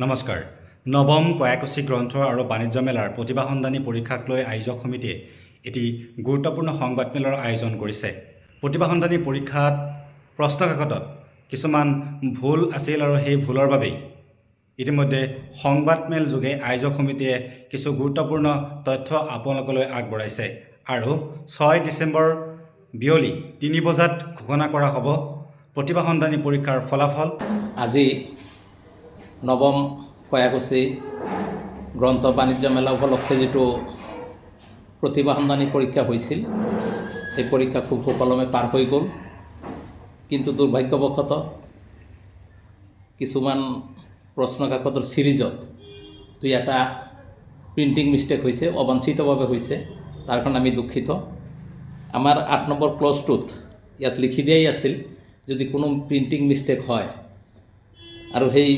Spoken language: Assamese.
নমস্কাৰ। নৱম কয়াকুছি গ্ৰন্থ আৰু বাণিজ্য মেলাৰ প্ৰতিভা সন্ধানী পৰীক্ষাক লৈ আয়োজক সমিতিয়ে এটি গুৰুত্বপূৰ্ণ সংবাদমেলৰ আয়োজন কৰিছে। প্ৰতিভা সন্ধানী পৰীক্ষাত প্ৰশ্নকাকতত কিছুমান ভুল আছিল আৰু সেই ভুলৰ বাবেই ইতিমধ্যে সংবাদমেল যোগে আয়োজক সমিতিয়ে কিছু গুৰুত্বপূৰ্ণ তথ্য আপোনালোকলৈ আগবঢ়াইছে আৰু 6 ডিচেম্বৰ বিয়লি 3 বজাত ঘোষণা কৰা হ'ব প্ৰতিভা সন্ধানী পৰীক্ষাৰ ফলাফল। আজি নৱম কয়াকুছি গ্ৰন্থ বাণিজ্য মেলা উপলক্ষে যেটো প্ৰতিভা সন্ধানী পৰীক্ষা হৈছিল সেই পৰীক্ষা খুব সুকলমে পাৰ হৈ গ'ল, কিন্তু দুৰ্ভাগ্যবশতঃ কিছুমান প্ৰশ্নকাকতৰ সিৰিজত দুই এটা প্ৰিণ্টিং মিষ্টেক হৈছে, অবাঞ্ছিতভাৱে হৈছে। তাৰ কাৰণে আমি দুঃখিত। আমাৰ 8 নম্বৰ ক্লজটোত ইয়াত লিখি দিয়াই আছিল যদি কোনো প্ৰিণ্টিং মিষ্টেক হয় আৰু সেই